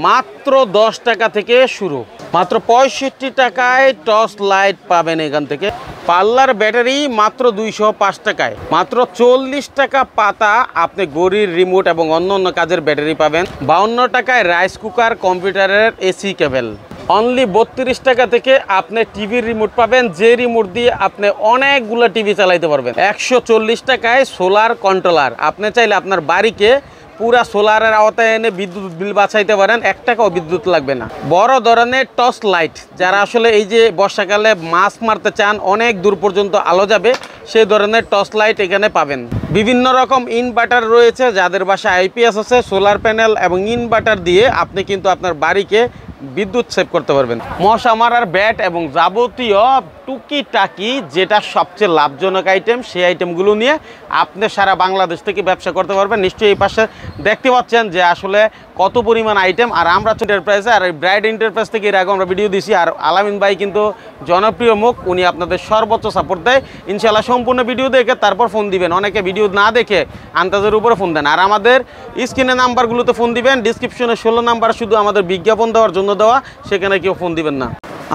মাত্র 10 টাকা থেকে শুরু, মাত্র 65 টাকায় টর্চ লাইট পাবেন এখান থেকে। পাল্লার ব্যাটারি মাত্র 205 টাকায়, মাত্র 40 টাকা পাতা আপনি ঘড়ির রিমোট এবং অন্য কাজের ব্যাটারি পাবেন। 52 টাকায় রাইস কুকার, কম্পিউটারের এসি কেবল। অনলি 32 টাকা থেকে আপনি টিভির রিমোট পাবেন, যে রিমোট দিয়ে আপনি অনেকগুলো টিভি চালাইতে পারবেন। 140 টাকায় সোলার কন্ট্রোলার, আপনি চাইলে আপনার বাড়িকে পুরা সোলারের আওতায় এনে বিদ্যুৎ বিল বাঁচাইতে পারেন, 1 টাকাও বিদ্যুৎ লাগবে না। বড় ধরনের টর্চ লাইট, যারা আসলে এই যে বর্ষাকালে মাছ মারতে চান, অনেক দূর পর্যন্ত আলো যাবে, সেই ধরনের টর্চ লাইট এখানে পাবেন। বিভিন্ন রকম ইনভার্টার রয়েছে, যাদের বাসায় আইপিএস আছে, সোলার প্যানেল এবং ইনভার্টার দিয়ে আপনি কিন্তু আপনার বাড়িকে বিদ্যুৎ সেভ করতে পারবেন। মশা মারার ব্যাট এবং যাবতীয় টুকিটাকি যেটা সবচেয়ে লাভজনক আইটেম, সেই আইটেমগুলো নিয়ে আপনি সারা বাংলাদেশ থেকে ব্যবসা করতে পারবেন। নিশ্চয়ই এই পাশে দেখতে পাচ্ছেন যে আসলে কত পরিমাণ আইটেম। আর আমরা এন্টারপ্রাইজে, আর এই ব্রাইড এন্টারপ্রাইজ থেকে এর আগে আমরা ভিডিও দিছি। আর আলামিন ভাই কিন্তু জনপ্রিয় মুখ, উনি আপনাদের সর্বোচ্চ সাপোর্ট দেয়। ইনশাআল্লাহ সম্পূর্ণ ভিডিও দেখে তারপর ফোন দিবেন, অনেকে ভিডিও না দেখে আন্দাজের উপরে ফোন দেন। আর আমাদের স্ক্রিনে নাম্বারগুলোতে ফোন দিবেন, ডিসক্রিপশনে 16 নাম্বার শুধু আমাদের বিজ্ঞাপন দেওয়ার জন্য দেওয়া, সেখানে কেউ ফোন দিবেন না।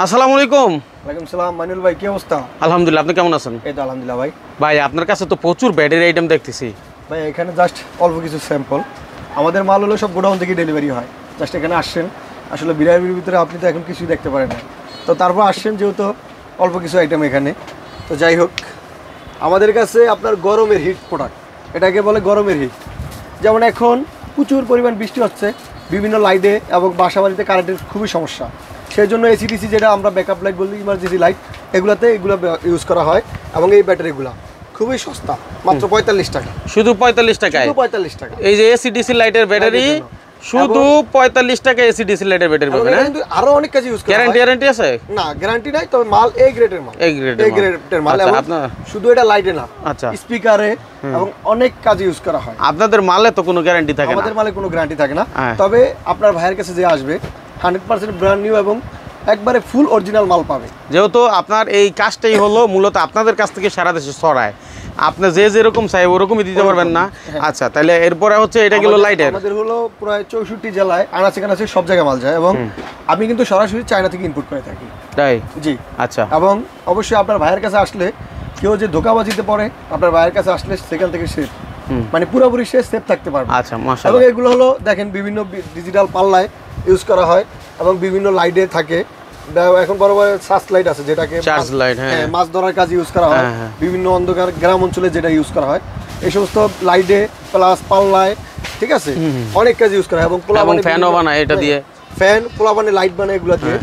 আসসালামু আলাইকুম। ওয়ালাইকুম সালাম। মাইনুল ভাই, কি অবস্থা? আলহামদুলিল্লাহ, আপনি কেমন আছেন? এই তো আলহামদুলিল্লাহ ভাই। ভাই আপনার কাছে তো প্রচুর ব্যাটারি আইটেম দেখতেছি। ভাই এখানে জাস্ট অল্প কিছু স্যাম্পল, আমাদের মাল হলো সব গোডাউন থেকে ডেলিভারি হয়। জাস্ট এখানে আসছেন, আসলে বিরাইয়ের ভিতরে আপনি তো এখন কিছুই দেখতে পারেন না, তো তারপর আসছেন যেহেতু অল্প কিছু আইটেম এখানে। তো যাই হোক, আমাদের কাছে আপনার গরমের হিট প্রোডাক্ট, এটাকে বলে গরমের হিট। যেমন এখন প্রচুর পরিমাণ বৃষ্টি হচ্ছে, বিভিন্ন লাইটে এবং বাসা বাড়িতে কারেন্টের খুবই সমস্যা, সেই জন্য এসিডিসি যেটা আমরা ব্যাকআপ লাইট বলি, ইমার্জেন্সি লাইট, এগুলো ইউজ করা হয়। এবং এই ব্যাটারিগুলো খুবই সস্তা, মাত্র 45 টাকা। শুধু 45 টাকায়? 45 টাকা। এই যে এসিডিসি লাইটের ব্যাটারি শুধু 45 টাকা এসিডিসি লাইটের ব্যাটারি পাবেন। কিন্তু আরো অনেক কাজ ইউজ করা হয়। গ্যারান্টি আছে? না, গ্যারান্টি নাই, তবে মাল এ গ্রেডের মাল। এ গ্রেডের মাল। আপনার শুধু এটা লাইটে না, আচ্ছা, স্পিকারে এবং অনেক কাজে ইউজ করা হয়। আপনাদের মালে তো কোনো গ্যারান্টি থাকে না? আমাদের মালে কোনো গ্যারান্টি থাকে না, তবে আপনার ভাইয়ের কাছে যে আসবে 100% ব্র্যান্ড নিউ এবং একবারে ফুল অরিজিনাল মাল পাবে। যেহেতু আপনার এই কাজটাই হলো মূলত আপনাদের কাছ থেকে সারা দেশে ছড়ায়, আপনি যে যেরকম চাই ওরকমই দিতে পারবেন না? আচ্ছা, তাহলে এরপরে হচ্ছে এটা গেল লাইটের। আমাদের হলো প্রায় 64 জেলায় আনাচে কানাচে সব জায়গায় মাল যায়, এবং আমি কিন্তু সরাসরি চায়না থেকে ইম্পোর্ট করে থাকি। তাই? জি। আচ্ছা। এবং অবশ্যই আপনার ভাইয়ের কাছে আসলে কেউ যে ধোঁকাবাজিতে পড়ে, আপনার ভাইয়ের কাছে আসলে সেখান থেকে সেফ, মানে পুরোপুরি সে সেফ থাকতে পারবে। আচ্ছা, মাশাআল্লাহ। এবং এগুলো হলো দেখেন বিভিন্ন ডিজিটাল পাল্লায় ইউজ করা হয় এবং বিভিন্ন লাইটে থাকে। এখন বড় বড় সার্চ লাইট আছে, যেটাকে চার্জ লাইট, হ্যাঁ, মাছ ধরার কাজে ইউজ করা হয়। বিভিন্ন অন্ধকার গ্রাম অঞ্চলে যেটা ইউজ করা হয়, এই সমস্ত লাইটে প্লাস পাল্লায়, ঠিক আছে, অনেক কাজে ইউজ করা হয়। এবং ফ্যানও বানায় এটা দিয়ে, ফ্যান পোলাবানে লাইট বানায় এগুলো দিয়ে।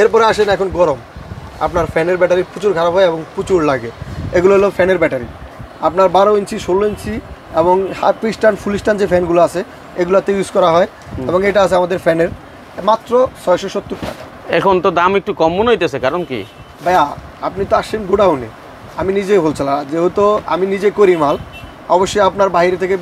এরপরে আসেন এখন গরম, আপনার ফ্যানের ব্যাটারি প্রচুর খারাপ হয় এবং প্রচুর লাগে। এগুলো হলো ফ্যানের ব্যাটারি, আপনার 12 ইঞ্চি 16 ইঞ্চি এবং হাফ স্ট্যান্ড ফুল স্ট্যান্ড যে ফ্যানগুলো আছে এগুলোতে ইউজ করা হয়। এবং এটা আছে আমাদের ফ্যানের মাত্র 670 টাকা। এখন তো দাম একটু কম মনে হইতেছে, কারণ কি ভাইয়া? আপনি তো আসছেন গোডাউনে, আমি নিজেই বলছিলাম, যেহেতু আমি নিজে করি মাল, অবশ্যই আপনার বাইরে থেকে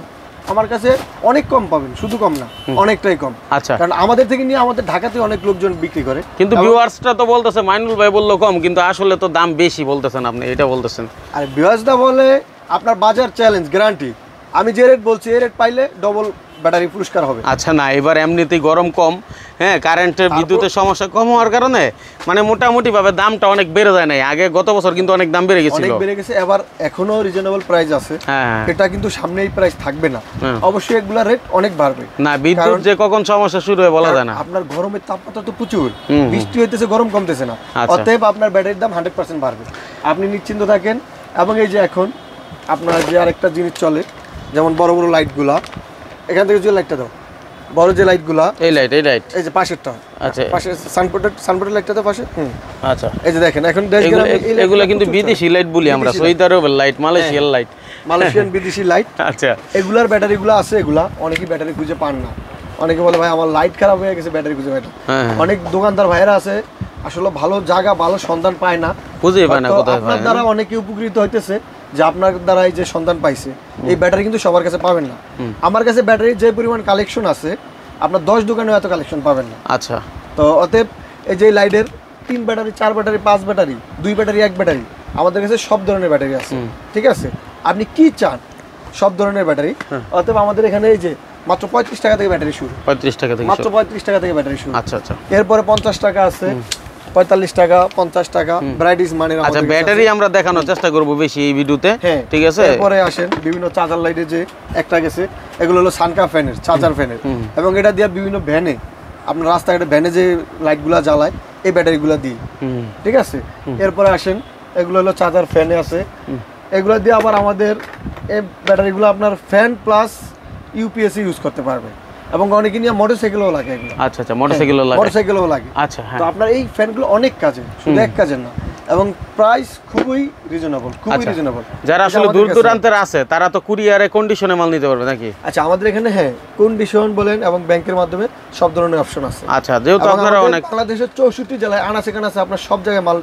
আমার কাছে অনেক কম পাবেন, শুধু কম না, অনেকটাই কম। আচ্ছা, কারণ আমাদের থেকে নিয়ে আমাদের ঢাকাতে অনেক লোকজন বিক্রি করে। কিন্তু ভিউয়ার্সটা তো বলতেছে মাইনুল ভাই বললো কম, কিন্তু আসলে তো দাম বেশি বলতেছেন আপনি, এটা বলতেছেন। আর ভিউয়ার্সটা বলে আপনার বাজার চ্যালেঞ্জ গ্যারান্টি, আমি যে রেট বলছি এই রেট পাইলে ডবল ব্যাটারি পুরস্কার হবে। আচ্ছা, না এবার এমনিতেই গরম কম, হ্যাঁ, কারেন্টের বিদ্যুতের সমস্যা কম হওয়ার কারণে মানে মোটামুটি ভাবে দামটা অনেক বেড়ে যায় নাই। আগে গত বছর কিন্তু অনেক দাম বেড়ে গেছিল, অনেক বেড়ে গেছে। এবার এখনো রিজনেবল প্রাইস আছে, এটা কিন্তু সামনে এই প্রাইস থাকবে না, অবশ্যই এগুলা রেট অনেক বাড়বে। না, বিদ্যুৎ যে কখন সমস্যা শুরু হয় বলা যায় না। আপনার গরমের তাপমাত্রা তো প্রচুর, বৃষ্টি হইতেছে, গরম কমতেছে না, অতএব আপনার ব্যাটারির দাম 100% বাড়বে, আপনি নিশ্চিন্ত থাকেন। এবং এই যে এখন আপনার যে আরেকটা জিনিস চলে, যেমন বড় বড় লাইটগুলা, এখান থেকে যে লাইটটা দাও, বড় যে লাইটগুলা, এই যে পাশেরটা, আচ্ছা, পাশে সানপোর্টের লাইটটা তো পাশে, আচ্ছা, এই যে দেখেন এখন এগুলা কিন্তু বিদেশি লাইট বলি আমরা, সৌদি আরবের লাইট, মালয়েশিয়ার লাইট, মালয়েশিয়ান বিদেশি লাইট। আচ্ছা, এগুলার ব্যাটারিগুলো আছে, এগুলা অনেকেই ব্যাটারি খুঁজে পান না, অনেকে বলে ভাই আমার লাইট খারাপ হয়ে গেছে, ব্যাটারি খুঁজে পাই না। অনেক দোকানদার ভাইরা আছে আসলে ভালো জায়গা, ভালো সন্ধান পায় না, খুঁজে পায় না। আপনার দ্বারা অনেকে উপকৃত হইতেছে, যে আপনার দ্বারা এই যে সন্ধান পাইছে, এই ব্যাটারি কিন্তু সবার কাছে পাবেন না। আমার কাছে ব্যাটারির যে পরিমাণ কালেকশন আছে, আপনার 10 দোকানে এত কালেকশন পাবেন না। আচ্ছা, তো অতএব এই যে লাইটের 3 battery, 4 battery, 5 battery, 2 battery, 1 battery, আমাদের কাছে সব ধরনের ব্যাটারি আছে, ঠিক আছে? আপনি কি চান, সব ধরনের ব্যাটারি। অতএব আমাদের এখানে এই যে মাত্র 35 টাকা থেকে ব্যাটারি শুরু। 35 টাকা থেকে মাত্র 35 টাকা থেকে ব্যাটারি শুরু। আচ্ছা আচ্ছা। এরপরে 50 টাকা আছে, 45 টাকা, 50 টাকা ভ্যারাইটিস মানের। আচ্ছা, ব্যাটারি আমরা দেখানোর চেষ্টা করব বেশি এই ভিডিওতে, ঠিক আছে। এরপরে আসেন বিভিন্ন চার্জার লাইটে যে একটা গেছে, এগুলো হলো সানকা ফ্যানের, চার্জার ফ্যানের, এবং এটা দিয়ে বিভিন্ন ভ্যানে আপনার রাস্তাঘাটে ভ্যানে যে লাইটগুলো জ্বালায় এই ব্যাটারিগুলো দিই, ঠিক আছে। এরপরে আসেন এগুলো হলো চার্জার ফ্যানে আছে, এগুলো দিয়ে আবার আমাদের এই ব্যাটারিগুলো আপনার ফ্যান প্লাস ইউপিএসসি ইউজ করতে পারবে, এবং অনেকে নিয়ে মোটরসাইকেলও লাগে এগুলো। আচ্ছা আচ্ছা, মোটরসাইকেলও লাগে। আচ্ছা, হ্যাঁ। তো আপনার এই ফ্যানগুলো অনেক কাজে, শুধু এক কাজের না, এবং প্রাইস খুবই রিজনেবল, খুবই রিজনেবল। যারা আসলে দূর দূরান্তের আছে তারা তো কুরিয়ারে কন্ডিশনে মাল নিতে পারবে নাকি? আচ্ছা, আমাদের এখানে কন্ডিশন বলেন এবং ব্যাংকের মাধ্যমে সব ধরনের অপশন আছে। আচ্ছা, যেহেতু আপনারা অনেক বাংলাদেশের 64 জেলায় আনাচে কানাচে আপনার সব জায়গায় মাল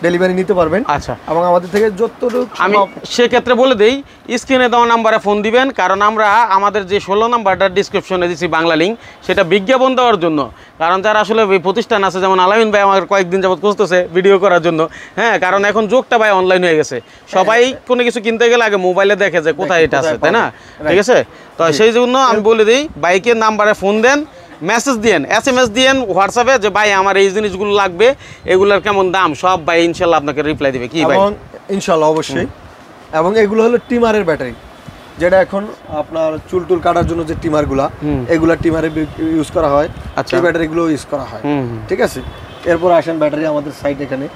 ডেলিভারি নিতে পারবেন। আচ্ছা, এবং আমাদের থেকে যতটুকু আমি সেক্ষেত্রে বলে দেই, স্ক্রিনে দেওয়া নাম্বারে ফোন দিবেন, কারণ আমরা আমাদের যে 16 নাম্বারটা ডিসক্রিপশনে দিচ্ছি বাংলা লিঙ্ক, সেটা বিজ্ঞাপন দেওয়ার জন্য। কারণ যারা আসলে প্রতিষ্ঠান আছে, যেমন আলামিন ভাই আমার কয়েকদিন যাবত খুঁজতেছে ভিডিও করার জন্য, হ্যাঁ, কারণ এখন যোগটা ভাই অনলাইন হয়ে গেছে, সবাই কোনো কিছু কিনতে গেলে আগে মোবাইলে দেখে যে কোথায় এটা আছে, তাই না? ঠিক আছে, তো সেই জন্য আমি বলে দিই, বাইকের নাম্বারে ফোন দেন, মেসেজ দিয়েন, SMS দিয়েন হোয়াটসঅ্যাপে যে ভাই আমার এই জিনিসগুলো লাগবে, এগুলোর কেমন দাম, সব ভাই ইনশাল্লাহ আপনাকে রিপ্লাই দিবে। কি ভাই? ইনশাল্লাহ, অবশ্যই। এবং এগুলো হলো টিমারের ব্যাটারি, যেটা এখন আপনার চুল টুল কাটার জন্য যে টিমারগুলা, এগুলা টিমারে ইউজ করা হয়, এই ব্যাটারিগুলো ইউজ করা হয়, ঠিক আছে। এরপর আসেন ব্যাটারি আমাদের সাইড, এখানে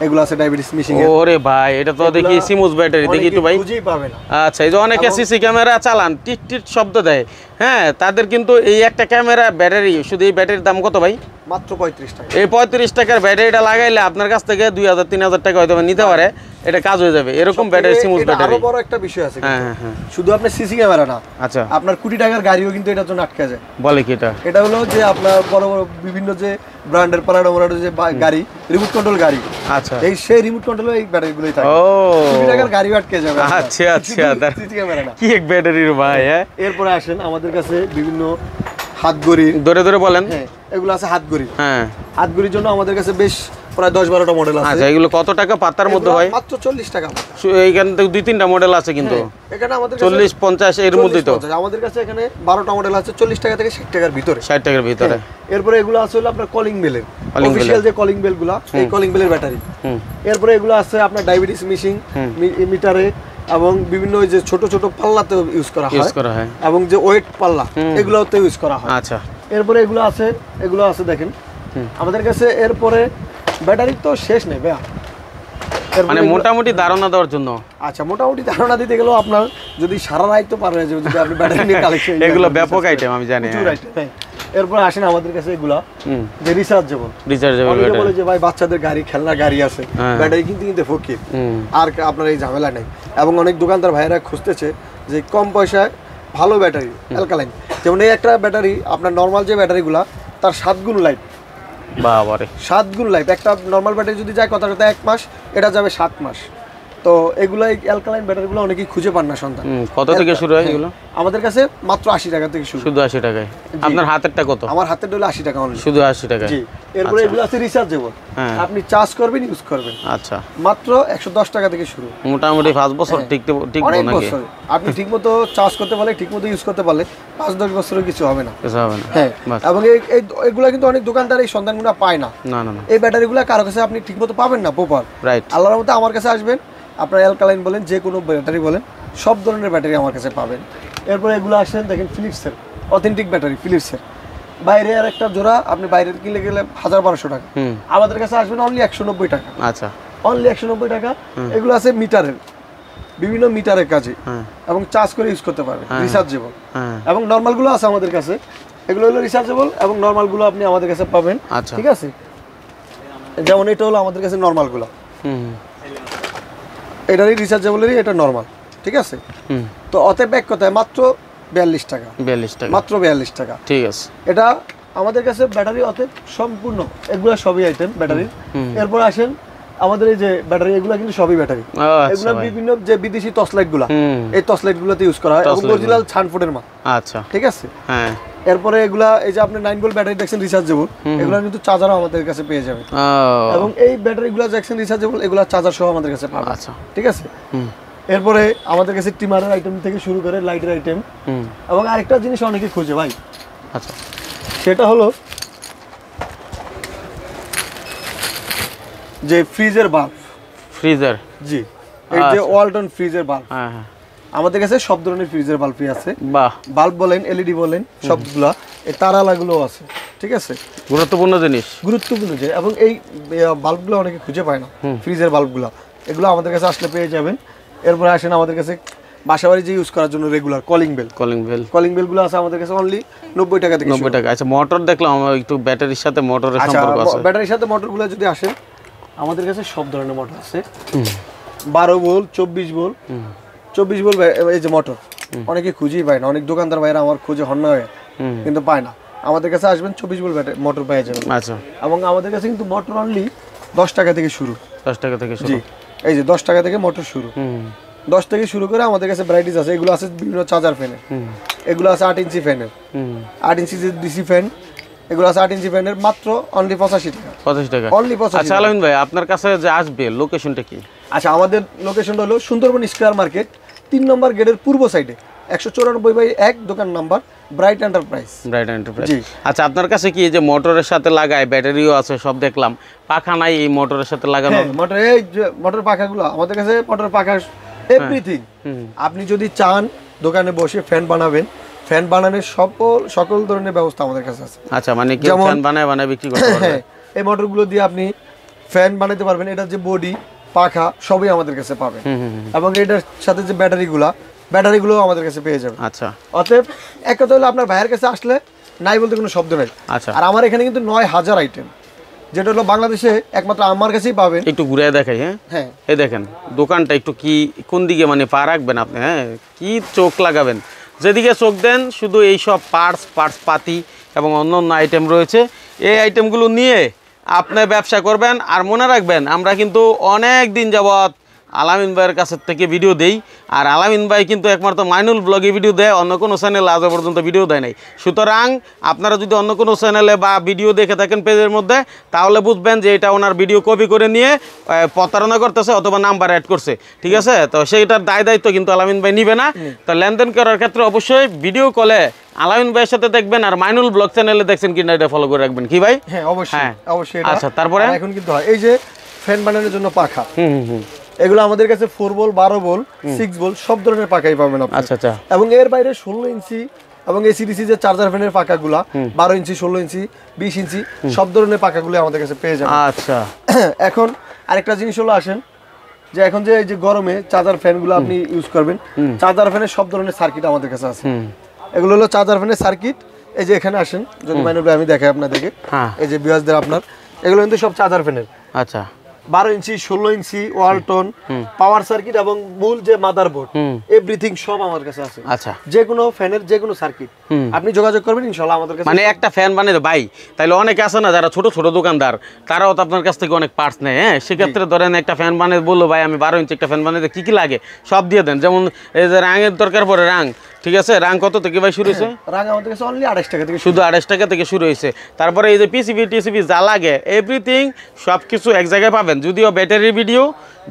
এগুলো আছে ডায়াবেটিস মেশিন। ওরে ভাই, এটা তো দেখি সিমুস ব্যাটারি, দেখি তো ভাই খুঁজেই পাবে না। আচ্ছা, এই যে অনেকে সিসি ক্যামেরা চালান, টিট টিট শব্দ দেয়, হ্যাঁ, তাদের কিন্তু এই একটা ক্যামেরা ব্যাটারি, শুধু এই ব্যাটারির দাম কত ভাই? মাত্র 35 টাকা। এই 35 টাকার ব্যাটারিটা লাগাইলে আপনার কাছ থেকে 2000-3000 টাকা হয়তো নিতে পারে, এটা কাজ হয়ে যাবে। এরকম ব্যাটারি, সিমুস ব্যাটারি। আরো বড় একটা বিষয় আছে, শুধু আপনার সিসি ক্যামেরা না, আচ্ছা, আপনার কোটি টাকার গাড়িও কিন্তু এটার জন্য আটকে যায়। বলে কি এটা? এটা হলো যে আপনার বড় বড় বিভিন্ন যে ব্র্যান্ডের পালাডো যে গাড়ি, রিমোট কন্ট্রোল গাড়ি, আচ্ছা, এই সেই রিমোট কন্ট্রোল এই ব্যাটারিগুলোই থাকে। ও, কোটি টাকার গাড়িও আটকে যাবে। আচ্ছা আচ্ছা, সিসি ক্যামেরা না, কি এক ব্যাটারির ভাই। হ্যাঁ, এরপরে আসেন আমাদের কাছে বিভিন্ন হাত ঘড়ি, ধরে ধরে বলেন। হ্যাঁ, এগুলো আছে হাত ঘড়ি। হ্যাঁ, হাত ঘড়ির জন্য আমাদের কাছে বেশ প্রায় 10-12টা মডেল আছে। আচ্ছা, এগুলো কত টাকা পাতার মধ্যে হয়? মাত্র 40 টাকা। এইখান থেকে 2-3টা মডেল আছে কিন্তু, এখানে আমাদের 40-50 এর মধ্যেই তো। আমাদের কাছে এখানে 12টা মডেল আছে 40 টাকা থেকে 60 টাকার ভিতরে। 60 টাকার ভিতরে। এরপরে এগুলো আছে হলো আপনার কলিং বেলের, অফিশিয়াল যে কলিং বেলগুলো, এই কলিং বেলের ব্যাটারি। এরপরে এগুলো আছে আপনার ডায়াবেটিস মেশিন, মিটারে, এবং বিভিন্ন ওই যে ছোট ছোট পাল্লাতে ইউজ করা হয়, এবং যে ওয়েট পাল্লা, এগুলোতে ইউজ করা হয়। আচ্ছা, এরপরে এগুলো আছে দেখেন আমাদের কাছে। এরপরে ব্যাটারি তো শেষ নেই ভাইয়া, মানে মোটামুটি ধারণা দেওয়ার জন্য। আচ্ছা, মোটামুটি ধারণা দিতে গেলেও আপনার যদি সারা রাত তো পারবে, যদি আপনি ব্যাটারি নিয়ে কালেকশন, এগুলো ব্যাপক আইটেম, আমি জানি। এরপর আসেন আমাদের কাছে এগুলা যে রিচার্জেবল বলে যে ভাই বাচ্চাদের গাড়ি, খেলনার গাড়ি আছে, ব্যাটারি কিনতে ফকির, আর আপনার এই ঝামেলা নেই। এবং অনেক দোকানদার ভাইয়েরা খুঁজতেছে যে কম পয়সায় ভালো ব্যাটারি, অ্যালকালাইন। যেমন এই একটা ব্যাটারি আপনার নর্মাল যে ব্যাটারিগুলা, তার 7 গুণ লাইফ। বাবারে, 7 গুণ লাইফ। একটা নর্মাল ব্যাটারি যদি যায় কথা 1 মাস, এটা যাবে 7 মাস। তো এগুলো অ্যালকালাইন ব্যাটারিগুলো অনেকেই খুঁজে পান না সন্তান। কত থেকে শুরু হয় এগুলো? আমাদের কাছে মাত্র 80 টাকা থেকে শুরু। শুধু 80 টাকায়? আপনার হাতেরটা কত? আমার হাতের হলো 80 টাকা অনলি। শুধু 80 টাকা? জি। এরপরে এগুলো আছে রিচার্জেবল, আপনি চার্জ করবেন, ইউজ করবেন। আচ্ছা, মাত্র 110 টাকা থেকে শুরু। মোটামুটি 5 বছর টিকবে নাকি? আপনি ঠিকমতো চার্জ করতে পারলে, ঠিকমতো ইউজ করতে পারলে 5-10 বছরের কিছু হবে না। কিছু হবে না। হ্যাঁ, এবং এগুলা কিন্তু অনেক দোকানদার এই সন্ধানগুলো পায় না। না না, এই ব্যাটারিগুলো কারো কাছে আপনি ঠিকমতো পাবেন না প্রপার। রাইট। আল্লাহর মতো আমার কাছে আসবেন, আপনার অ্যালকালাইন বলেন, যে কোনো ব্যাটারি বলেন, সব ধরনের ব্যাটারি আমার কাছে পাবেন। এরপরে এগুলো আসেন দেখেন ফিলিপসের অথেন্টিক ব্যাটারি, ফিলিপসের। বাইরে আর একটা জোড়া আপনি বাইরে কিনলে গেলে 1000-1200 টাকা, আমাদের কাছে আসবেন অনলি 190 টাকা। আচ্ছা, অনলি 190 টাকা। এগুলো আছে মিটারের, বিভিন্ন মিটারের কাজে, এবং চার্জ করে ইউজ করতে পারবেন, রিচার্জেবল। এবং নর্মালগুলো আছে আমাদের কাছে, এগুলো হলো রিচার্জেবল, এবং নর্মালগুলো আপনি আমাদের কাছে পাবেন। ঠিক আছে, যেমন এটা হলো আমাদের কাছে নর্মালগুলো, এটারই রিচার্জেবলেরই, এটা নর্মাল। ঠিক আছে, তো অতএব এক কথায় মাত্র 42 টাকা। 42 টাকা, মাত্র 42 টাকা। ঠিক আছে, এটা আমাদের কাছে ব্যাটারি অতএব সম্পূর্ণ, এগুলো সবই আইটেম ব্যাটারি। এরপর আসেন আমাদের এই যে ব্যাটারি, এগুলো কিন্তু সবই ব্যাটারি। এগুলো বিভিন্ন যে বিদেশি টর্চ লাইট গুলা, এই টর্চ লাইট গুলোতে ইউজ করা হয়, এবং অরিজিনাল ছানফোর্ডের মাল। আচ্ছা, ঠিক আছে। হ্যাঁ, এরপরে এগুলা এই যে আপনি 9 ভোল্ট ব্যাটারি দেখছেন রিচার্জেবল, এগুলো কিন্তু চার্জারও আমাদের কাছে পেয়ে যাবেন। এবং এই ব্যাটারিগুলো দেখছেন রিচার্জেবল, এগুলা চার্জার সহ আমাদের কাছে পাবেন। আচ্ছা, ঠিক আছে। এরপরে আমাদের কাছে ট্রিমারের আইটেম থেকে শুরু করে লাইটের আইটেম, এবং আরেকটা জিনিস অনেকে খুঁজে ভাই, আচ্ছা সেটা হলো যে ফ্রিজের বাল্ব। ফ্রিজার, জি, এই যে ওয়ালটন ফ্রিজের বাল্ব, হ্যাঁ হ্যাঁ, আমাদের কাছে সব ধরনের ফ্রিজের বাল্বই আছে। বাহ, বাল্ব বলেন, এলইডি বলেন, সবগুলা, এই তারালাগুলো আছে, ঠিক আছে, গুরুত্বপূর্ণ জিনিস। গুরুত্বপূর্ণ যে, এবং এই বাল্বগুলো অনেকে খুঁজে পায় না, ফ্রিজের বাল্বগুলো, এগুলো আমাদের কাছে আসলে পেয়ে যাবেন। এরপরে আসেন আমাদের কাছে বাসাবাড়ি যে ইউজ করার জন্য রেগুলার কলিং বেল, কলিং বেলগুলো আছে আমাদের কাছে অনলি 90 টাকা থেকে 90 টাকা। আচ্ছা মোটর দেখলাম আমার, একটু ব্যাটারির সাথে মোটরের আচ্ছা, সম্পর্ক আছে। ব্যাটারির সাথে মোটরগুলো যদি আসেন, আমাদের কাছে সব ধরনের মোটর আছে, 12 ভোল্ট, 24 ভোল্ট, 24 ভোল্ট এই যে মোটর অনেকে খুঁজেই পায় না, অনেক দোকানদার ভাইরা আমার খুঁজে হন্যা হয়ে কিন্তু পায় না। আমাদের কাছে আসবেন, 24 ভোল্ট মোটর পেয়ে যাবেন। আচ্ছা, এবং আমাদের কাছে কিন্তু মোটর অনলি 10 টাকা থেকে শুরু। 10 টাকা থেকে শুরু। জি, এই যে 10 টাকা থেকে মোটর শুরু। 10 থেকে শুরু করে আমাদের কাছে ভ্যারাইটিস আছে। এগুলো আছে বিভিন্ন চার্জার ফ্যানের, এগুলো আছে 8 ইঞ্চি ফ্যানের, 8 ইঞ্চি ডিসি ফ্যান, এগুলো আছে 8 ইঞ্চি ফ্যানের, মাত্র অনলি 85 টাকা। 85 টাকা অনলি 85। আচ্ছা আলামিন ভাই, আপনার কাছে যে আসবে লোকেশনটা কি? আচ্ছা, আমাদের লোকেশনটা হলো সুন্দরবন স্কয়ার মার্কেট 3 নম্বর গেটের পূর্ব সাইডে, 194/1 দোকান number, bright enterprise. Bright enterprise. আচ্ছা, আপনার কাছে কি এই যে মোটরের সাথে লাগায়, ব্যাটারিও আছে সব দেখলাম, পাখা নাই এই মোটরের সাথে লাগানো? মোটর, এই যে মোটর পাখাগুলো আমাদের কাছে, মোটর পাখা এভরিথিং। আপনি যদি চান দোকানে বসে ফ্যান বানাবেন, ফ্যান বানানোর সকল ধরনের ব্যবস্থা আমাদের কাছে আছে। আচ্ছা, মানে কি ফ্যান বানায় বিক্রি করতে পারবে? এই মোটরগুলো দিয়ে আপনি ফ্যান বানাতে পারবেন। এটা যে বডি, পাখা সবই আমাদের কাছে পাবেন, এবং এটার সাথে যে ব্যাটারিগুলো আমাদের কাছে পেয়ে যাবেন। আচ্ছা, অতএব এক কথা হলো, আপনার ভাইয়ের কাছে আসলে নাই বলতে কোনো শব্দ নাই। আচ্ছা, আর আমার এখানে কিন্তু 9000 আইটেম, যেটা হলো বাংলাদেশে একমাত্র আমার কাছেই পাবেন। একটু ঘুরে দেখাই। হ্যাঁ হ্যাঁ, এই দেখেন দোকানটা, একটু কি কোন দিকে মানে পা রাখবেন আপনি? হ্যাঁ, কি চোখ লাগাবেন, যেদিকে চোখ দেন শুধু এই সব পার্টস পাতি এবং অন্য অন্য আইটেম রয়েছে। এই আইটেমগুলো নিয়ে আপনি ব্যবসা করবেন। আর মনে রাখবেন, আমরা কিন্তু অনেক দিন যাবৎ আলামিন ভাইয়ের কাছের থেকে ভিডিও দেই, আর আলামিন ভাই কিন্তু একমাত্র মাইনুল ব্লগে ভিডিও দেয়, অন্য কোনো চ্যানেলে আজও পর্যন্ত ভিডিও দেয় নাই। সুতরাং আপনারা যদি অন্য কোনো চ্যানেলে বা ভিডিও দেখে থাকেন পেজের মধ্যে, তাহলে বুঝবেন যে এটা ওনার ভিডিও কপি করে নিয়ে প্রতারণা করতেছে অথবা নাম্বার অ্যাড করছে, ঠিক আছে? তো সেইটার দায়িত্ব কিন্তু আলামিন ভাই নিবে না। তো লেনদেন করার ক্ষেত্রে অবশ্যই ভিডিও কলে আলামিন ভাইয়ের সাথে দেখবেন, আর মাইনুল ব্লগ চ্যানেলে দেখছেন কিনা এটা ফলো করে রাখবেন। কি ভাই? হ্যাঁ, অবশ্যই অবশ্যই। আচ্ছা, তারপরে এখন কিন্তু হয় এই যে ফ্যান বানানোর জন্য পাখা, এগুলো আমাদের কাছে 4 ভোল্ট, 12 ভোল্ট, 6 ভোল্ট সব ধরনের পাখাই পাবেন আপনি। আচ্ছা আচ্ছা। এবং এর বাইরে 16 ইঞ্চি এবং এসিডিসি যে চার্জার ফ্যানের পাখাগুলা, 12 ইঞ্চি, 16 ইঞ্চি, 20 ইঞ্চি সব ধরনের পাখাগুলো আমাদের কাছে পেয়ে যাবেন। আচ্ছা, এখন আরেকটা জিনিস হলো, আসেন যে এখন যে এই যে গরমে চার্জার ফ্যানগুলো আপনি ইউজ করবেন, চার্জার ফ্যানের সব ধরনের সার্কিট আমাদের কাছে আছে। এগুলো হলো চার্জার ফ্যানের সার্কিট। এই যে এখানে আসেন, যদি মাইনুল ভাই আমি দেখাই আপনাদেরকে, এই যে বিয়াসদের আপনার, এগুলো কিন্তু সব চার্জার ফ্যানের। আচ্ছা, 12 ইঞ্চি, 16 ইঞ্চি, ওয়ালটন পাওয়ার সার্কিট এবং মূল যে মাদারবোর্ড, এভরিথিং সব আমার কাছে আছে। আচ্ছা, যে কোনো ফ্যানের যে কোনো সার্কিট আপনি যোগাযোগ করবেন, ইনশাআল্লাহ আমাদের কাছে। মানে একটা ফ্যান বানিয়ে ভাই, তাইলে অনেকে আছে না যারা ছোট ছোট দোকানদার, তারাও তো আপনার কাছ থেকে অনেক পার্টস নেয়। হ্যাঁ, সেক্ষেত্রে ধরেন একটা ফ্যান বানিয়ে বললো ভাই আমি 12 ইঞ্চি একটা ফ্যান বানিয়ে কি কি লাগে সব দিয়ে দেন। যেমন এই যে রাঙের দরকার পড়ে, রাং, ঠিক আছে, রাং কত থেকে ভাই শুরু হয়েছে? রাং আমাদের কাছে অনলি 28 টাকা থেকে, শুধু 28 টাকা থেকে শুরু হয়েছে। তারপরে এই যে পিসিবি টিসিবি যা লাগে এভরিথিং সব কিছু এক জায়গায় পাবেন। যদিও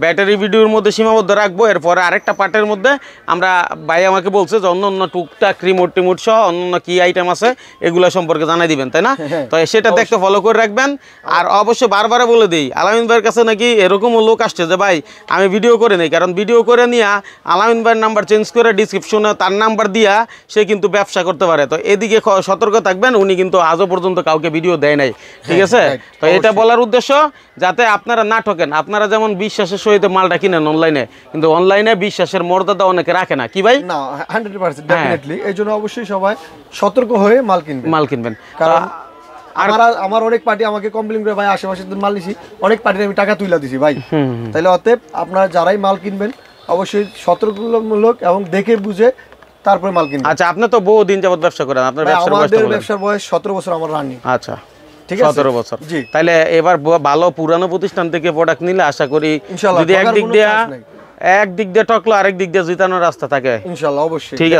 ব্যাটারি ভিডিওর মধ্যে সীমাবদ্ধ রাখবো। এরপরে আরেকটা পার্টের মধ্যে আমরা, ভাই আমাকে বলছে যে অন্য টুকটাক রিমোট টিমোট সহ অন্য কি আইটেম আছে এগুলো সম্পর্কে জানাই দিবেন, তাই না? তো সেটা দেখতে ফলো করে রাখবেন। আর অবশ্যই বারবার বলে দিই, আলামিন ভাইয়ের কাছে নাকি এরকমও লোক আসছে যে ভাই আমি ভিডিও করে নিই, কারণ ভিডিও করে নিয়ে আলামিন ভাইয়ের নাম্বার চেঞ্জ করে ডিসক্রিপশনে তার নাম্বার দিয়া সে কিন্তু ব্যবসা করতে পারে। তো এদিকে সতর্ক থাকবেন, উনি কিন্তু আজও পর্যন্ত কাউকে ভিডিও দেয় নাই, ঠিক আছে? তো এটা বলার উদ্দেশ্য যাতে আপনারা না ঠকেন। আপনারা যেমন বিশ্বাসের সহিত মালটা কিনেন অনলাইনে, কিন্তু অনলাইনে বিশ্বাসের মর্যাদা অনেকে রাখে না। কি ভাই? না, 100% ডেফিনেটলি। এই জন্য অবশ্যই সবাই সতর্ক হয়ে মাল কিনবেন। কারণ আমার অনেক পার্টি আমাকে কমপ্লেইন করে, ভাই আশেপাশে মাল নিছি, অনেক পার্টির আমি টাকা তুইলা দিছি ভাই। তাহলে অতএব আপনারা যারাই মাল কিনবেন অবশ্যই সতর্কমূলক এবং দেখে বুঝে তারপরে মাল কিনবেন। আচ্ছা, আপনি তো বহুদিন যাবত ব্যবসা করেন, আপনার ব্যবসার বয়স 17 বছর আমার রানিং। আচ্ছা, ঠিক আছে, 17 বছর। তাহলে এবার ভালো পুরানো প্রতিষ্ঠান থেকে প্রোডাক্ট নিলে আশা করি যদি একদিক দিয়ে ঠকলো আরেক দিক দিয়ে জিতানোর রাস্তা থাকে, ইনশাআল্লাহ অবশ্যই। ঠিক আছে।